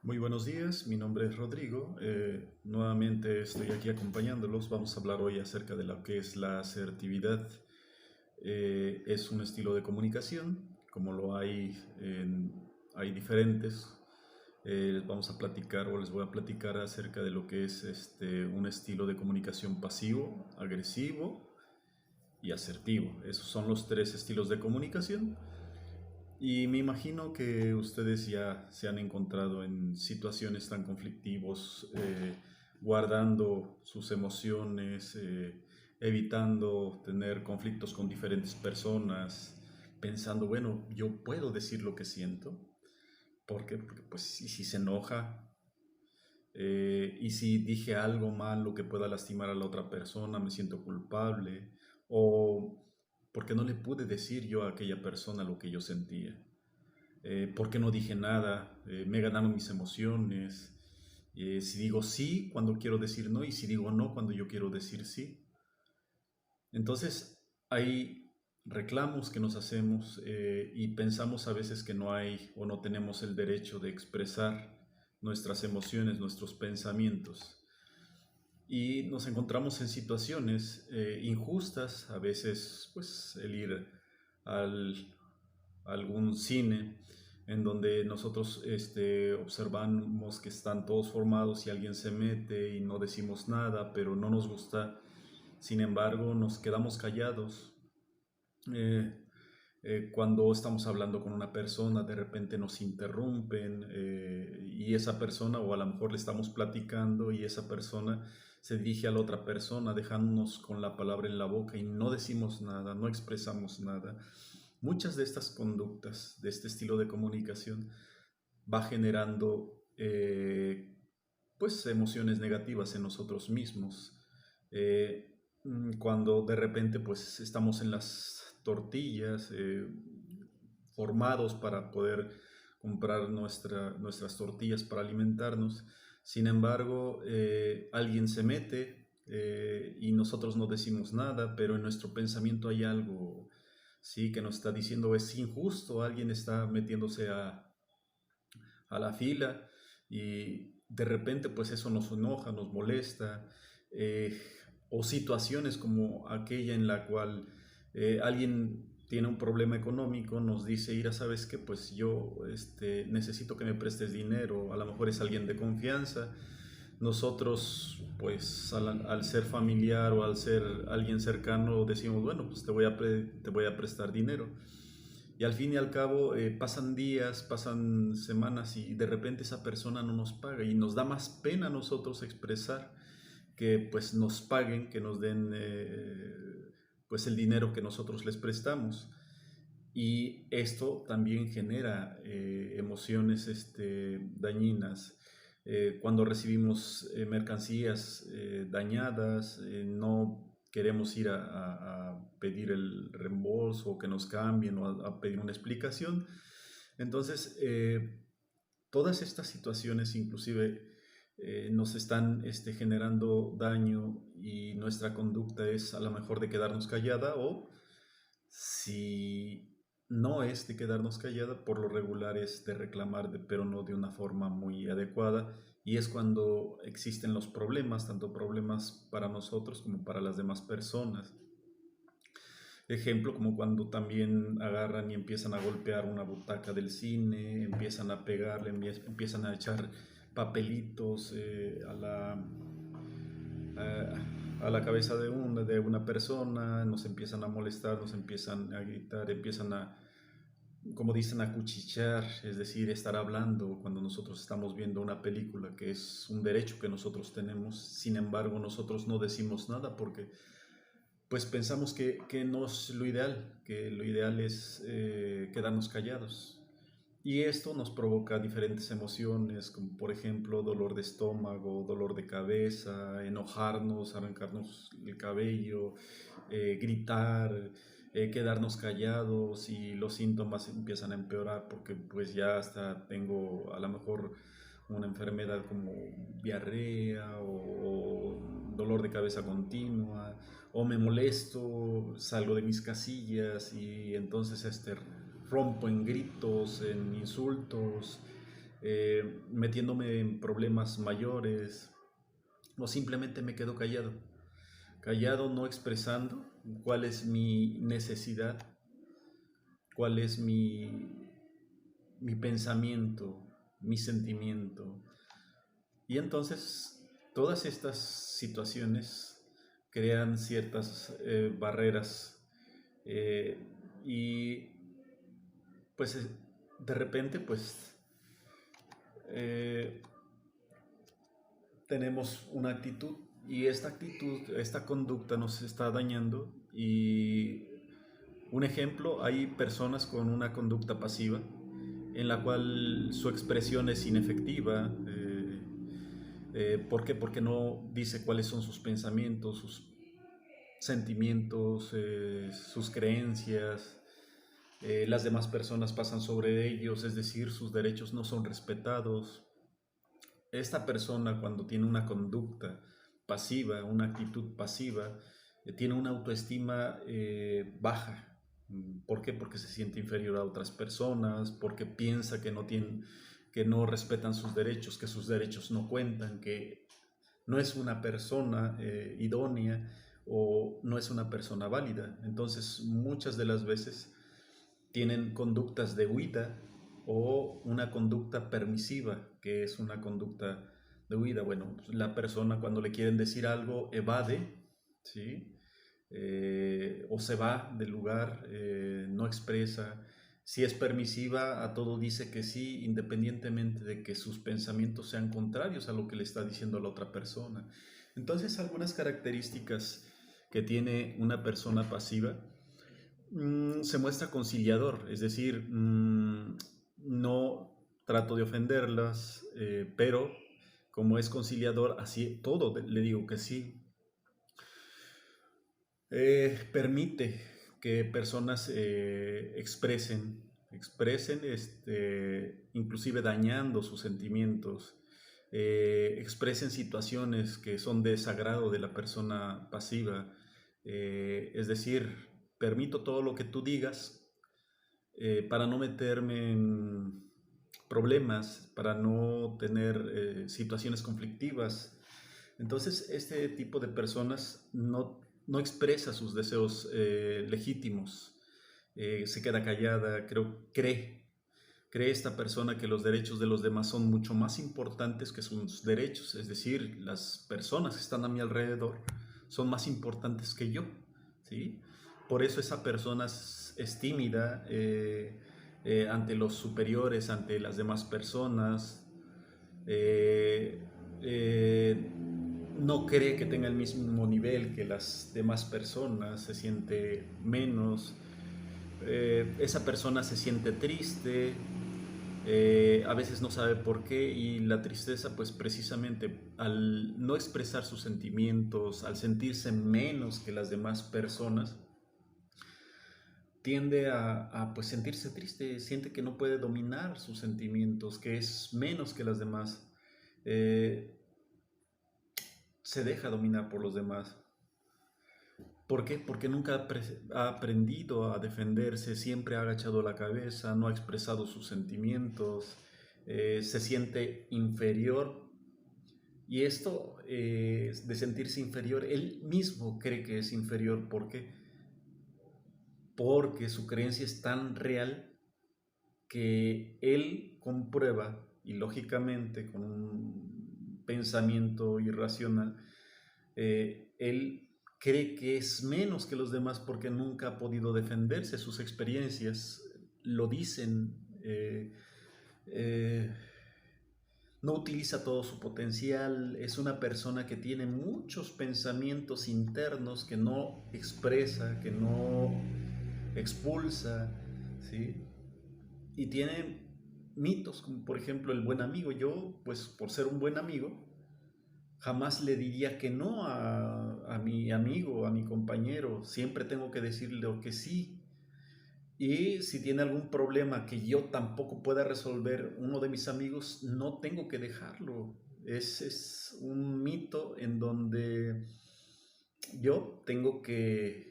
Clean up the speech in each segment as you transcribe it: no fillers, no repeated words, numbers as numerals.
Muy buenos días, mi nombre es Rodrigo. Nuevamente estoy aquí acompañándolos. Vamos a hablar hoy acerca de lo que es la asertividad. Es un estilo de comunicación, como lo hay, hay diferentes. Vamos a platicar o les voy a platicar acerca de lo que es un estilo de comunicación pasivo, agresivo y asertivo. Esos son los tres estilos de comunicación. Y me imagino que ustedes ya se han encontrado en situaciones tan conflictivos, guardando sus emociones, evitando tener conflictos con diferentes personas, pensando, bueno, yo puedo decir lo que siento. ¿Por qué? Porque pues si se enoja, y si dije algo malo que pueda lastimar a la otra persona, me siento culpable, o porque no le pude decir yo a aquella persona lo que yo sentía. ¿Por qué no dije nada? Me ganaron mis emociones. Si digo sí cuando quiero decir no y si digo no cuando yo quiero decir sí. Entonces hay reclamos que nos hacemos, y pensamos a veces que no hay o no tenemos el derecho de expresar nuestras emociones, nuestros pensamientos. Y nos encontramos en situaciones injustas, a veces pues el ir al, a algún cine en donde nosotros observamos que están todos formados y alguien se mete y no decimos nada, pero no nos gusta. Sin embargo, nos quedamos callados. Eh, Cuando estamos hablando con una persona, de repente nos interrumpen, y esa persona, o a lo mejor le estamos platicando y esa persona se dirige a la otra persona dejándonos con la palabra en la boca y no decimos nada, no expresamos nada. Muchas de estas conductas, de este estilo de comunicación, va generando pues emociones negativas en nosotros mismos. Cuando de repente pues estamos en las tortillas, formados para poder comprar nuestras tortillas para alimentarnos. Sin embargo, alguien se mete, y nosotros no decimos nada, pero en nuestro pensamiento hay algo, sí, que nos está diciendo es injusto, alguien está metiéndose a la fila y de repente pues eso nos enoja, nos molesta, eh, o situaciones como aquella en la cual alguien tiene un problema económico, nos dice, Ira, ¿sabes qué? Pues yo necesito que me prestes dinero, a lo mejor es alguien de confianza. Nosotros, pues al ser familiar o al ser alguien cercano, decimos, bueno, pues te voy a prestar dinero. Y al fin y al cabo pasan días, pasan semanas y de repente esa persona no nos paga y nos da más pena a nosotros expresar que pues nos paguen, que nos den pues el dinero que nosotros les prestamos. Y esto también genera emociones dañinas. Cuando recibimos mercancías dañadas, no queremos ir a pedir el reembolso o que nos cambien o a pedir una explicación. Entonces, todas estas situaciones inclusive nos están generando daño y nuestra conducta es a lo mejor de quedarnos callada o si no es de quedarnos callada, por lo regular es de reclamar, pero no de una forma muy adecuada. Y es cuando existen los problemas, tanto problemas para nosotros como para las demás personas. Ejemplo, como cuando también agarran y empiezan a golpear una butaca del cine, empiezan a pegarle, empiezan a echar papelitos a la cabeza de una persona, nos empiezan a molestar, nos empiezan a gritar, empiezan a, como dicen, a cuchichear, es decir, estar hablando cuando nosotros estamos viendo una película, que es un derecho que nosotros tenemos. Sin embargo, nosotros no decimos nada porque pues pensamos que no es lo ideal, que lo ideal es quedarnos callados. Y esto nos provoca diferentes emociones, como por ejemplo dolor de estómago, dolor de cabeza, enojarnos, arrancarnos el cabello, gritar, quedarnos callados y los síntomas empiezan a empeorar porque pues ya hasta tengo a lo mejor una enfermedad como diarrea o dolor de cabeza continua o me molesto, salgo de mis casillas y entonces rompo en gritos, en insultos, metiéndome en problemas mayores, o simplemente me quedo callado, callado, no expresando cuál es mi necesidad, cuál es mi pensamiento, mi sentimiento. Y entonces todas estas situaciones crean ciertas barreras, eh, y pues de repente pues eh, tenemos una actitud, y esta actitud, esta conducta nos está dañando. Y un ejemplo, hay personas con una conducta pasiva en la cual su expresión es inefectiva. ¿Por qué? Porque no dice cuáles son sus pensamientos, sus sentimientos, sus creencias. Las demás personas pasan sobre ellos, es decir, sus derechos no son respetados. Esta persona, cuando tiene una conducta pasiva, una actitud pasiva, tiene una autoestima baja. ¿Por qué? Porque se siente inferior a otras personas, porque piensa que no respetan sus derechos, que sus derechos no cuentan, que no es una persona idónea, o no es una persona válida. Entonces, muchas de las veces tienen conductas de huida, o una conducta permisiva, que es una conducta de huida. Bueno, pues la persona, cuando le quieren decir algo, evade, ¿sí? O se va del lugar, no expresa. Si es permisiva, a todo dice que sí, independientemente de que sus pensamientos sean contrarios a lo que le está diciendo la otra persona. Entonces, algunas características que tiene una persona pasiva: se muestra conciliador, es decir, no trato de ofenderlas, pero como es conciliador, así todo le digo que sí. Permite que personas expresen, inclusive dañando sus sentimientos, expresen situaciones que son de desagrado de la persona pasiva. Es decir, permito todo lo que tú digas, para no meterme en problemas, para no tener situaciones conflictivas. Entonces, este tipo de personas no expresa sus deseos legítimos, se queda callada, cree esta persona que los derechos de los demás son mucho más importantes que sus derechos, es decir, las personas que están a mi alrededor son más importantes que yo, ¿sí? Por eso esa persona es tímida ante los superiores, ante las demás personas. eh, eh, no cree que tenga el mismo nivel que las demás personas, se siente menos. Esa persona se siente triste, a veces no sabe por qué, y la tristeza pues precisamente al no expresar sus sentimientos, al sentirse menos que las demás personas, tiende pues sentirse triste, siente que no puede dominar sus sentimientos, que es menos que las demás. Eh, Se deja dominar por los demás. ¿Por qué? Porque nunca ha aprendido a defenderse, siempre ha agachado la cabeza, no ha expresado sus sentimientos, se siente inferior. Y esto de sentirse inferior, él mismo cree que es inferior. ¿Por qué? Porque su creencia es tan real que él comprueba, y lógicamente con un pensamiento irracional, él cree que es menos que los demás porque nunca ha podido defenderse. Sus experiencias lo dicen. Eh, no utiliza todo su potencial, es una persona que tiene muchos pensamientos internos que no expresa, que no expulsa, ¿sí? Y tiene mitos, como por ejemplo el buen amigo. Yo, pues por ser un buen amigo, jamás le diría que no a mi amigo, a mi compañero. Siempre tengo que decirle que sí. Y si tiene algún problema que yo tampoco pueda resolver uno de mis amigos, no tengo que dejarlo. Es un mito en donde yo tengo que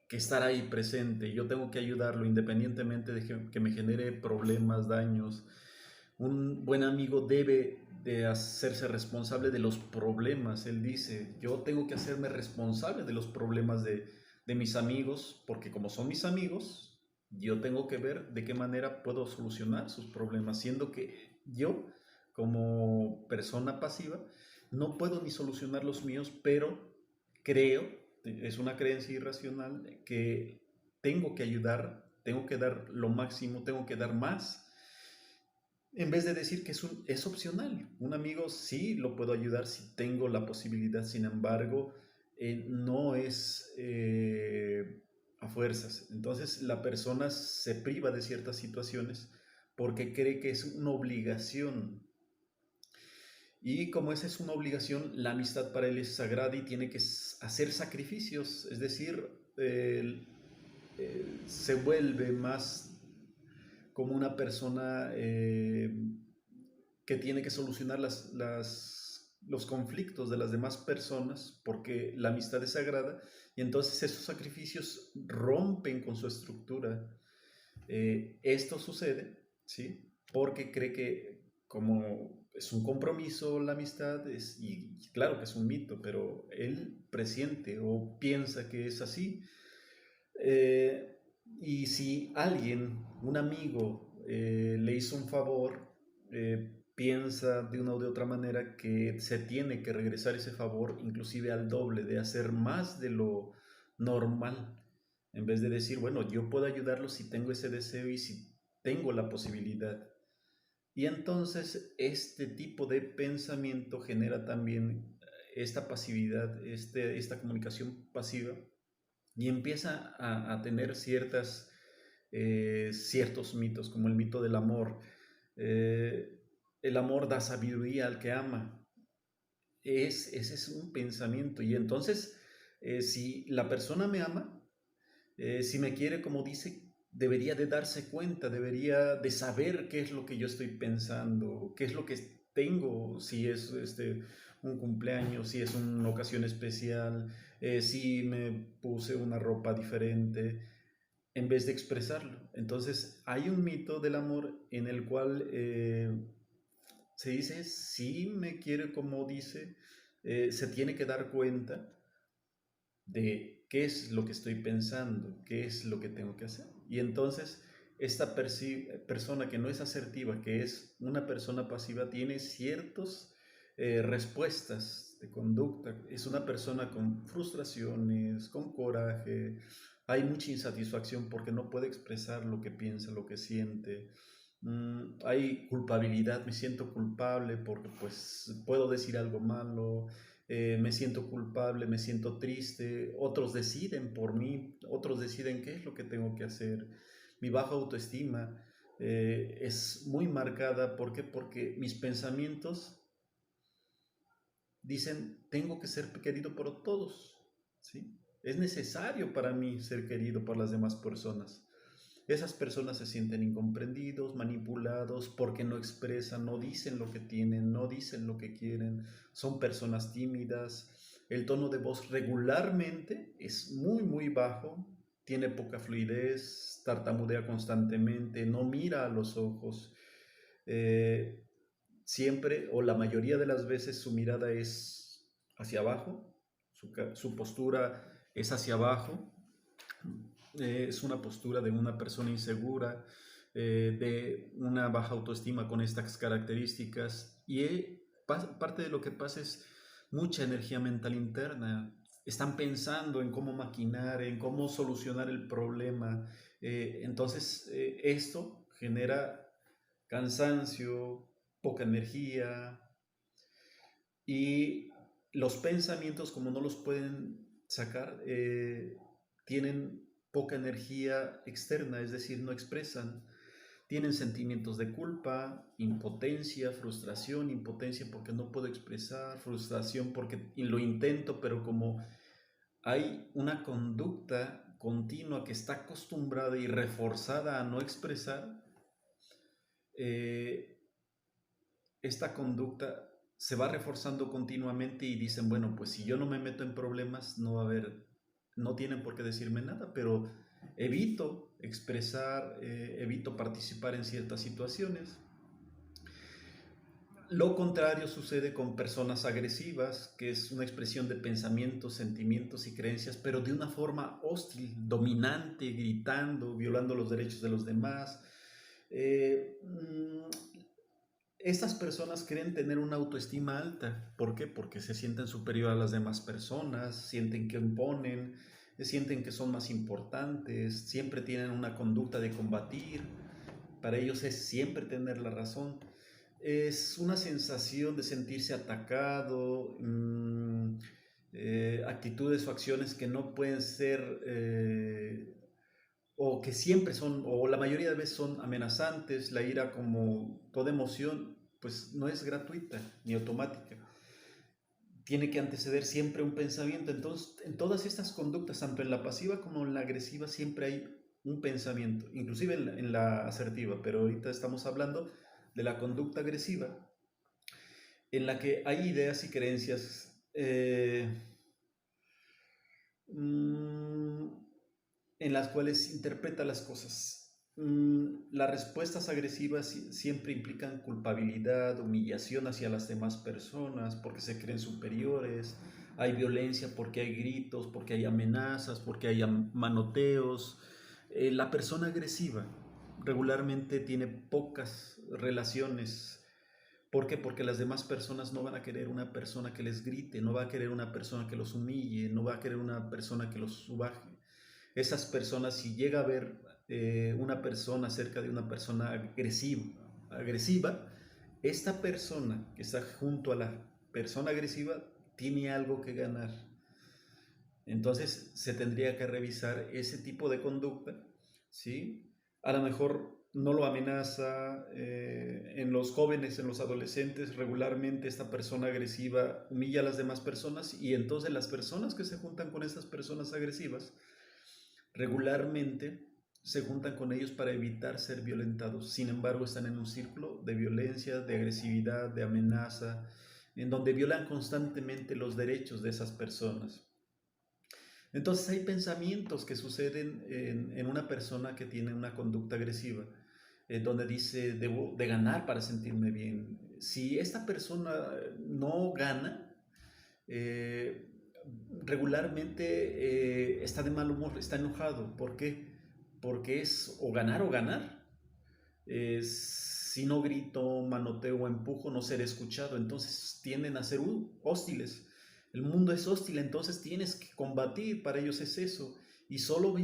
estar ahí presente, yo tengo que ayudarlo independientemente de que me genere problemas, daños. Un buen amigo debe de hacerse responsable de los problemas. Él dice, yo tengo que hacerme responsable de los problemas de mis amigos, porque como son mis amigos, yo tengo que ver de qué manera puedo solucionar sus problemas, siendo que yo, como persona pasiva, no puedo ni solucionar los míos, pero creo, es una creencia irracional, que tengo que ayudar, tengo que dar lo máximo, tengo que dar más en vez de decir que es opcional. Un amigo sí lo puedo ayudar si tengo la posibilidad, sin embargo, no es a fuerzas. Entonces la persona se priva de ciertas situaciones porque cree que es una obligación. Y como esa es una obligación, la amistad para él es sagrada y tiene que hacer sacrificios, es decir, se vuelve más como una persona que tiene que solucionar los conflictos de las demás personas porque la amistad es sagrada y entonces esos sacrificios rompen con su estructura. Esto sucede, ¿sí? Porque cree que como es un compromiso la amistad, y claro que es un mito, pero él presiente o piensa que es así. Eh, y si alguien, un amigo, le hizo un favor, piensa de una u de otra manera que se tiene que regresar ese favor, inclusive al doble, de hacer más de lo normal, en vez de decir, bueno, yo puedo ayudarlo si tengo ese deseo y si tengo la posibilidad. Y entonces este tipo de pensamiento genera también esta pasividad, esta comunicación pasiva y empieza a tener ciertos mitos, como el mito del amor. Eh, el amor da sabiduría al que ama. Ese es un pensamiento. Y entonces, si la persona me ama, si me quiere como dice, debería de darse cuenta, debería de saber qué es lo que yo estoy pensando, qué es lo que tengo, si es un cumpleaños, si es una ocasión especial, si me puse una ropa diferente, en vez de expresarlo. Entonces, hay un mito del amor en el cual se dice, si me quiere como dice, se tiene que dar cuenta de qué es lo que estoy pensando, qué es lo que tengo que hacer. Y entonces esta persona que no es asertiva, que es una persona pasiva, tiene ciertas respuestas de conducta. Es una persona con frustraciones, con coraje, hay mucha insatisfacción porque no puede expresar lo que piensa, lo que siente. Hay culpabilidad, me siento culpable porque pues puedo decir algo malo, me siento culpable, me siento triste, otros deciden por mí, otros deciden qué es lo que tengo que hacer. Mi baja autoestima es muy marcada, ¿por qué? Porque mis pensamientos dicen, tengo que ser querido por todos, ¿sí? Es necesario para mí ser querido por las demás personas. Esas personas se sienten incomprendidos, manipulados, porque no expresan, no dicen lo que tienen, no dicen lo que quieren, son personas tímidas. El tono de voz regularmente es muy, muy bajo, tiene poca fluidez, tartamudea constantemente, no mira a los ojos. Eh, Siempre o la mayoría de las veces su mirada es hacia abajo, su postura es hacia abajo, es una postura de una persona insegura, de una baja autoestima con estas características y parte de lo que pasa es mucha energía mental interna. Están pensando en cómo maquinar, en cómo solucionar el problema. Entonces, esto genera cansancio, poca energía y los pensamientos, como no los pueden sacar, tienen poca energía externa, es decir, no expresan. Tienen sentimientos de culpa, impotencia, frustración, impotencia porque no puedo expresar, frustración porque lo intento, pero como hay una conducta continua que está acostumbrada y reforzada a no expresar, eh, esta conducta se va reforzando continuamente y dicen, bueno, pues si yo no me meto en problemas, no va a haber, no tienen por qué decirme nada, pero evito expresar, evito participar en ciertas situaciones. Lo contrario sucede con personas agresivas, que es una expresión de pensamientos, sentimientos y creencias, pero de una forma hostil, dominante, gritando, violando los derechos de los demás. Eh, mm, Estas personas creen tener una autoestima alta. ¿Por qué? Porque se sienten superior a las demás personas, sienten que imponen, sienten que son más importantes, siempre tienen una conducta de combatir. Para ellos es siempre tener la razón. Es una sensación de sentirse atacado, actitudes o acciones que no pueden ser o que siempre son, o la mayoría de veces son amenazantes. La ira, como toda emoción, pues no es gratuita ni automática. Tiene que anteceder siempre un pensamiento. Entonces, en todas estas conductas, tanto en la pasiva como en la agresiva, siempre hay un pensamiento, inclusive en la asertiva, pero ahorita estamos hablando de la conducta agresiva, en la que hay ideas y creencias mm, en las cuales interpreta las cosas. Las respuestas agresivas siempre implican culpabilidad, humillación hacia las demás personas, porque se creen superiores. Hay violencia porque hay gritos, porque hay amenazas, porque hay manoteos. La persona agresiva regularmente tiene pocas relaciones. ¿Por qué? Porque las demás personas no van a querer una persona que les grite, no va a querer una persona que los humille, no va a querer una persona que los subaje. Esas personas, si llega a ver una persona cerca de una persona agresiva, esta persona que está junto a la persona agresiva tiene algo que ganar. Entonces se tendría que revisar ese tipo de conducta, ¿sí? A lo mejor no lo amenaza. En los jóvenes, en los adolescentes, regularmente esta persona agresiva humilla a las demás personas, y entonces las personas que se juntan con estas personas agresivas regularmente se juntan con ellos para evitar ser violentados. Sin embargo, están en un círculo de violencia, de agresividad, de amenaza, en donde violan constantemente los derechos de esas personas. Entonces hay pensamientos que suceden en una persona que tiene una conducta agresiva, donde dice: debo de ganar para sentirme bien. Si esta persona no gana, eh, regularmente está de mal humor, está enojado. ¿Por qué? Porque es o ganar o ganar. Si no grito, manoteo o empujo, no seré escuchado. Entonces tienden a ser hostiles. El mundo es hostil, entonces tienes que combatir. Para ellos es eso. Y solo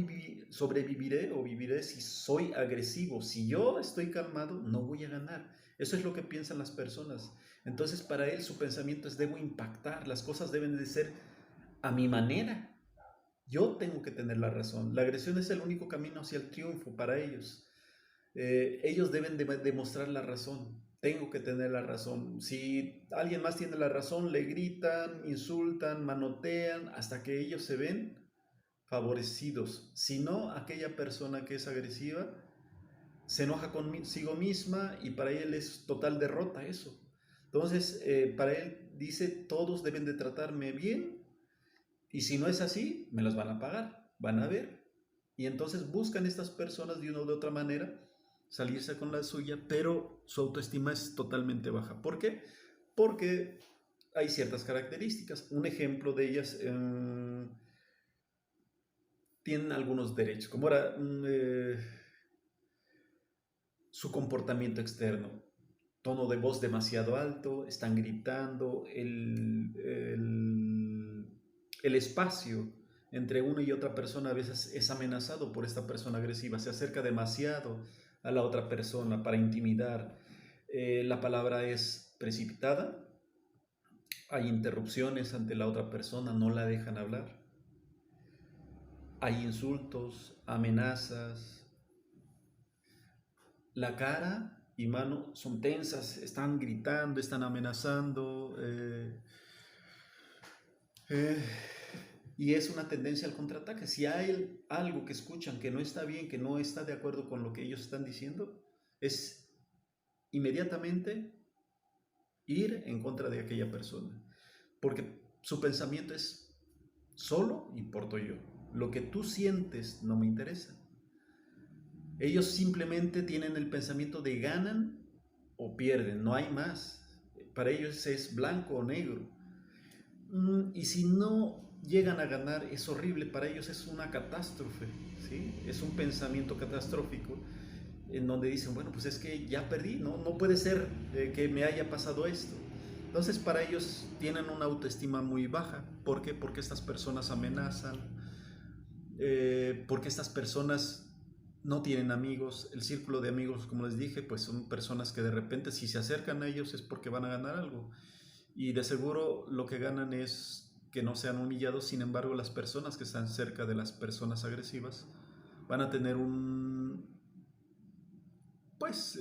sobreviviré o viviré si soy agresivo. Si yo estoy calmado, no voy a ganar. Eso es lo que piensan las personas. Entonces para él su pensamiento es: debo impactar, las cosas deben de ser a mi manera. Yo tengo que tener la razón. La agresión es el único camino hacia el triunfo para ellos. Ellos deben de demostrar la razón. Tengo que tener la razón. Si alguien más tiene la razón, le gritan, insultan, manotean, hasta que ellos se ven favorecidos. Si no, aquella persona que es agresiva se enoja consigo misma, y para él es total derrota eso. Entonces, para él dice: todos deben de tratarme bien, y si no es así, me las van a pagar, van a ver. Y entonces buscan estas personas de una u otra manera salirse con la suya, pero su autoestima es totalmente baja. ¿Por qué? Porque hay ciertas características. Un ejemplo de ellas, tienen algunos derechos, como era su comportamiento externo. Tono de voz demasiado alto, están gritando, el espacio entre una y otra persona a veces es amenazado por esta persona agresiva. Se acerca demasiado a la otra persona para intimidar. La palabra es precipitada, hay interrupciones ante la otra persona, no la dejan hablar. Hay insultos, amenazas. La cara y mano son tensas, están gritando, están amenazando. Eh, y es una tendencia al contraataque. Si hay algo que escuchan que no está bien, que no está de acuerdo con lo que ellos están diciendo, es inmediatamente ir en contra de aquella persona. Porque su pensamiento es: solo importo yo. Lo que tú sientes no me interesa. Ellos simplemente tienen el pensamiento de ganan o pierden, no hay más. para ellos es blanco o negro. Y si no llegan a ganar, es horrible, para ellos es una catástrofe, ¿sí? Es un pensamiento catastrófico en donde dicen, bueno, pues es que ya perdí, no puede ser que me haya pasado esto. Entonces para ellos tienen una autoestima muy baja. ¿Por qué? Porque estas personas amenazan, porque estas personas no tienen amigos. El círculo de amigos, como les dije, pues son personas que de repente si se acercan a ellos es porque van a ganar algo. Y de seguro lo que ganan es que no sean humillados. Sin embargo, las personas que están cerca de las personas agresivas van a tener pues,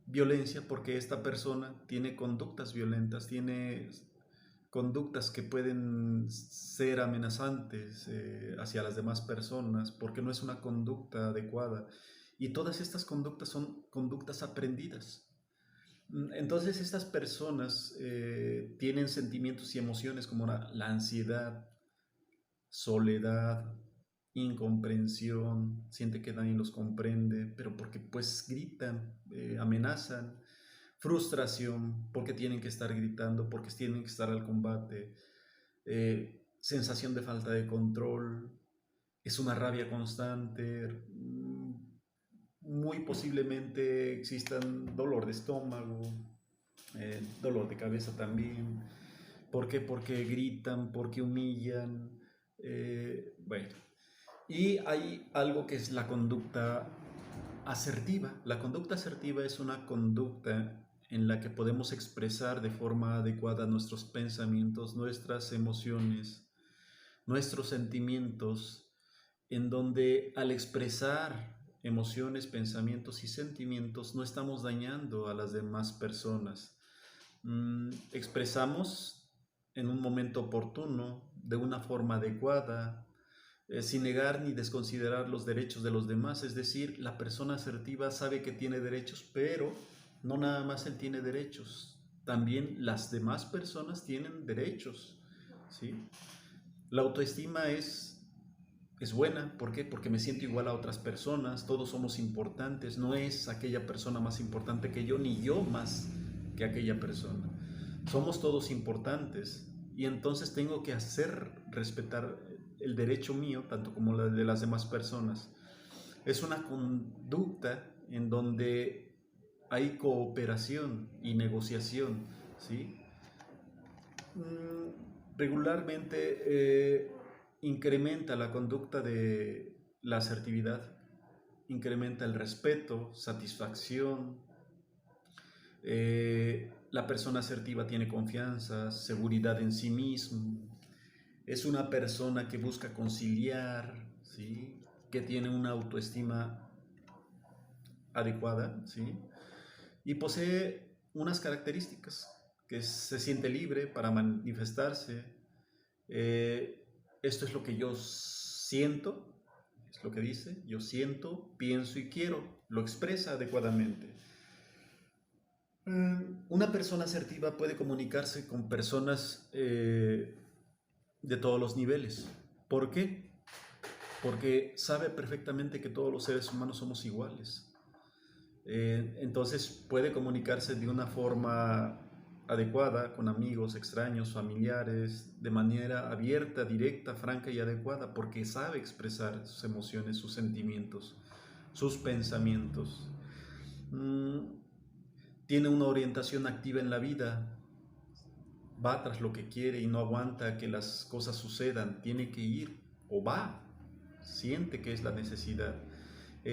violencia, porque esta persona tiene conductas violentas, tiene conductas que pueden ser amenazantes hacia las demás personas, porque no es una conducta adecuada. Y todas estas conductas son conductas aprendidas. Entonces estas personas tienen sentimientos y emociones como la ansiedad, soledad, incomprensión, siente que nadie los comprende, pero porque pues gritan, amenazan, frustración, porque tienen que estar gritando, porque tienen que estar al combate, sensación de falta de control, es una rabia constante, muy posiblemente existan dolor de estómago, dolor de cabeza también. ¿Por qué? Porque gritan, porque humillan. Bueno, y hay algo que es la conducta asertiva. La conducta asertiva es una conducta en la que podemos expresar de forma adecuada nuestros pensamientos, nuestras emociones, nuestros sentimientos, en donde al expresar emociones, pensamientos y sentimientos no estamos dañando a las demás personas. Expresamos en un momento oportuno, de una forma adecuada, sin negar ni desconsiderar los derechos de los demás. Es decir, la persona asertiva sabe que tiene derechos, pero no nada más él tiene derechos, también las demás personas tienen derechos, ¿sí? La autoestima es buena. ¿Por qué? Porque me siento igual a otras personas, todos somos importantes, no es aquella persona más importante que yo, ni yo más que aquella persona. Somos todos importantes y entonces tengo que hacer respetar el derecho mío, tanto como el de las demás personas. Es una conducta en donde hay cooperación y negociación, ¿sí? Regularmente incrementa la conducta de la asertividad, incrementa el respeto, satisfacción. La persona asertiva tiene confianza, seguridad en sí mismo. Es una persona que busca conciliar, ¿sí? Que tiene una autoestima adecuada, ¿sí? Y posee unas características, que se siente libre para manifestarse. Esto es lo que yo siento, es lo que dice, yo siento, pienso y quiero, lo expresa adecuadamente. Una persona asertiva puede comunicarse con personas de todos los niveles. ¿Por qué? Porque sabe perfectamente que todos los seres humanos somos iguales. Entonces puede comunicarse de una forma adecuada con amigos, extraños, familiares, de manera abierta, directa, franca y adecuada, porque sabe expresar sus emociones, sus sentimientos, sus pensamientos. Tiene una orientación activa en la vida, va tras lo que quiere y no aguanta que las cosas sucedan, tiene que ir o va, siente que es la necesidad,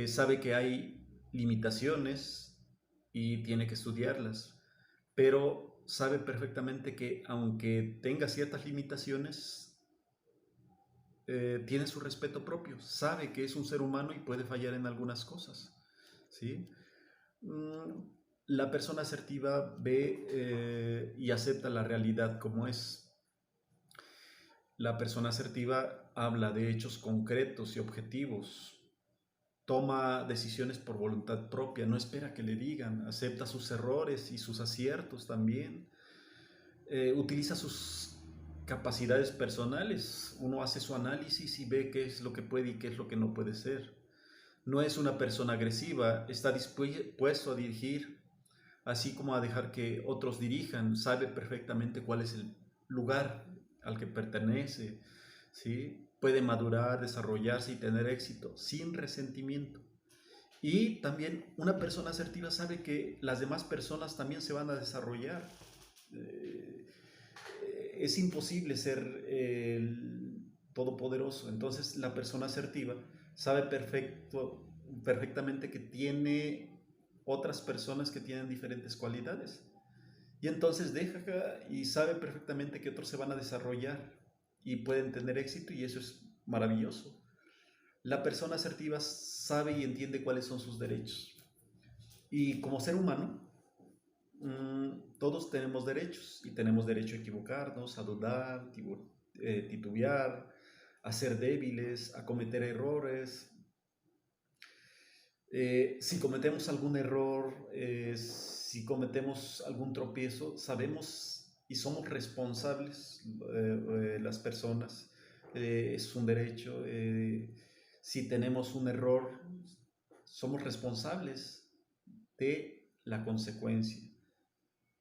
sabe que hay limitaciones y tiene que estudiarlas, pero sabe perfectamente que aunque tenga ciertas limitaciones, tiene su respeto propio, sabe que es un ser humano y puede fallar en algunas cosas, ¿sí? La persona asertiva ve y acepta la realidad como es. La persona asertiva habla de hechos concretos y objetivos, toma decisiones por voluntad propia, no espera que le digan, acepta sus errores y sus aciertos también, utiliza sus capacidades personales, uno hace su análisis y ve qué es lo que puede y qué es lo que no puede ser. No es una persona agresiva, está dispuesto a dirigir así como a dejar que otros dirijan, sabe perfectamente cuál es el lugar al que pertenece, ¿sí? Puede madurar, desarrollarse y tener éxito sin resentimiento. Y también una persona asertiva sabe que las demás personas también se van a desarrollar. Eh, es imposible ser el todopoderoso. Entonces la persona asertiva sabe perfectamente que tiene otras personas que tienen diferentes cualidades. Y entonces deja y sabe perfectamente que otros se van a desarrollar y pueden tener éxito, y eso es maravilloso. La persona asertiva sabe y entiende cuáles son sus derechos. Y como ser humano, todos tenemos derechos, y tenemos derecho a equivocarnos, a dudar, titubear, a ser débiles, a cometer errores. Si cometemos algún error, si cometemos algún tropiezo, sabemos y somos responsables, las personas. Es un derecho. Si tenemos un error, somos responsables de la consecuencia.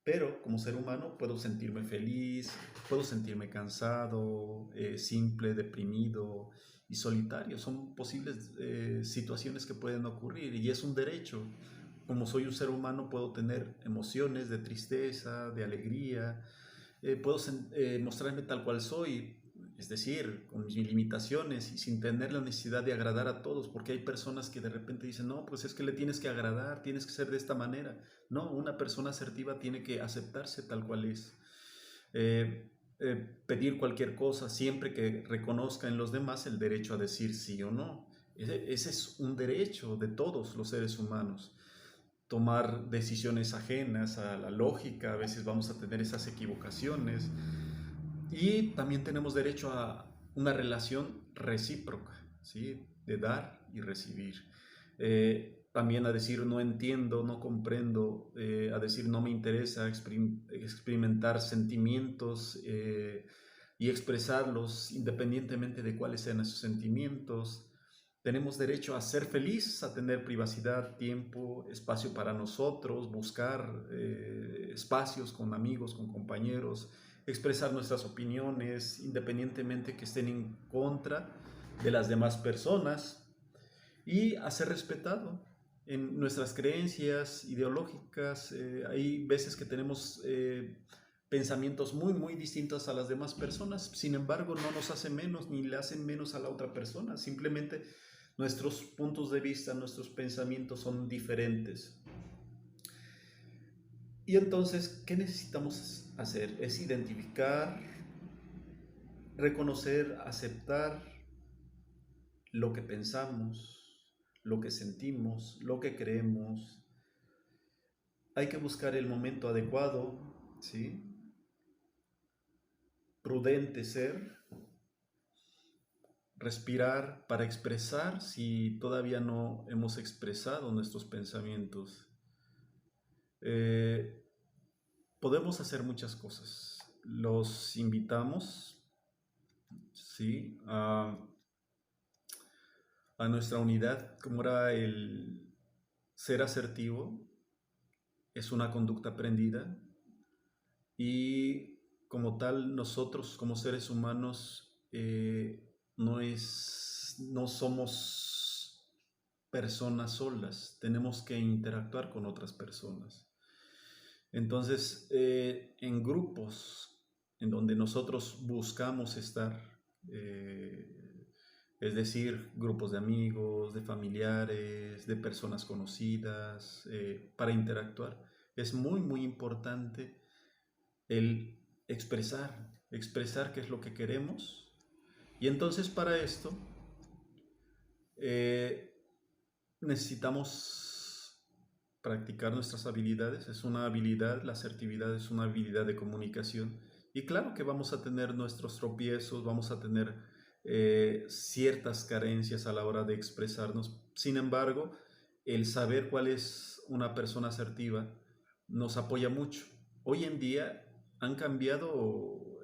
Pero como ser humano puedo sentirme feliz, puedo sentirme cansado, simple, deprimido y solitario. Son posibles situaciones que pueden ocurrir, y es un derecho. Como soy un ser humano, puedo tener emociones de tristeza, de alegría, puedo mostrarme tal cual soy, es decir, con mis limitaciones y sin tener la necesidad de agradar a todos, porque hay personas que de repente dicen, no, pues es que le tienes que agradar, tienes que ser de esta manera. No, una persona asertiva tiene que aceptarse tal cual es. Pedir cualquier cosa siempre que reconozca en los demás el derecho a decir sí o no. Ese es un derecho de todos los seres humanos. Tomar decisiones ajenas a la lógica, a veces vamos a tener esas equivocaciones, y también tenemos derecho a una relación recíproca, ¿sí? De dar y recibir. También a decir no entiendo, no comprendo, a decir no me interesa, experimentar sentimientos y expresarlos independientemente de cuáles sean esos sentimientos. Tenemos derecho a ser feliz, a tener privacidad, tiempo, espacio para nosotros, buscar espacios con amigos, con compañeros, expresar nuestras opiniones independientemente que estén en contra de las demás personas, y a ser respetado en nuestras creencias ideológicas. Hay veces que tenemos pensamientos muy, muy distintos a las demás personas, sin embargo no nos hace menos ni le hacen menos a la otra persona, simplemente nuestros puntos de vista, nuestros pensamientos son diferentes. Y entonces, ¿qué necesitamos hacer? Es identificar, reconocer, aceptar lo que pensamos, lo que sentimos, lo que creemos. Hay que buscar el momento adecuado, ¿sí? Prudente ser, respirar para expresar si todavía no hemos expresado nuestros pensamientos. Eh, Podemos hacer muchas cosas. Los invitamos, ¿sí? A nuestra unidad, como era el ser asertivo, es una conducta aprendida, y como tal nosotros como seres humanos no somos personas solas, tenemos que interactuar con otras personas. Entonces, en grupos en donde nosotros buscamos estar, es decir, grupos de amigos, de familiares, de personas conocidas, para interactuar, es muy, muy importante el expresar qué es lo que queremos. Y entonces para esto eh, necesitamos practicar nuestras habilidades. Es una habilidad, la asertividad es una habilidad de comunicación. Y claro que vamos a tener nuestros tropiezos, vamos a tener ciertas carencias a la hora de expresarnos. Sin embargo, el saber cuál es una persona asertiva nos apoya mucho. Hoy en día han cambiado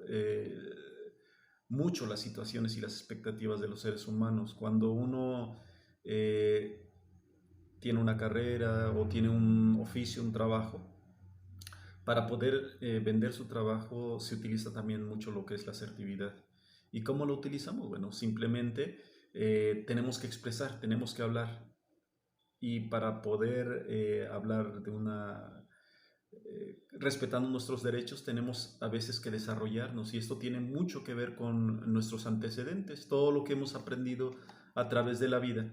mucho las situaciones y las expectativas de los seres humanos. Cuando uno tiene una carrera o tiene un oficio, un trabajo, Para poder vender su trabajo se utiliza también mucho lo que es la asertividad. ¿Y cómo lo utilizamos? Bueno, simplemente tenemos que expresar, tenemos que hablar. Y para poder hablar de una respetando nuestros derechos, tenemos a veces que desarrollarnos y esto tiene mucho que ver con nuestros antecedentes, todo lo que hemos aprendido a través de la vida.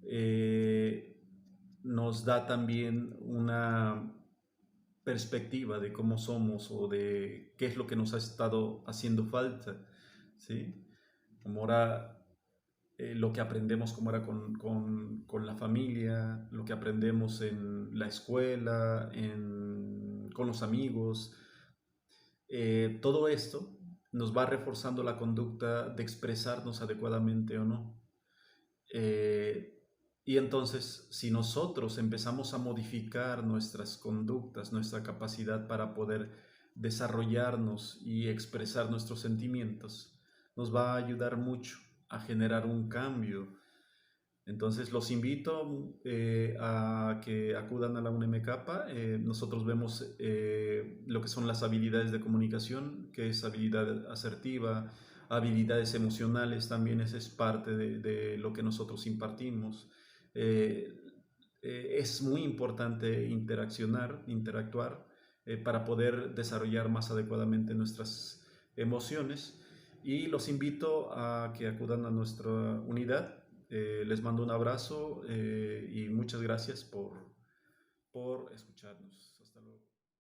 eh, Nos da también una perspectiva de cómo somos o de qué es lo que nos ha estado haciendo falta, ¿sí? Como ahora lo que aprendemos como era con la familia, lo que aprendemos en la escuela, con los amigos, todo esto nos va reforzando la conducta de expresarnos adecuadamente o no. Eh, y entonces, si nosotros empezamos a modificar nuestras conductas, nuestra capacidad para poder desarrollarnos y expresar nuestros sentimientos, nos va a ayudar mucho a generar un cambio. Entonces los invito a que acudan a la UNMK. Nosotros vemos lo que son las habilidades de comunicación, que es habilidad asertiva, habilidades emocionales, también esa es parte de lo que nosotros impartimos. Eh, es muy importante interactuar para poder desarrollar más adecuadamente nuestras emociones y los invito a que acudan a nuestra unidad. Les mando un abrazo y muchas gracias por escucharnos.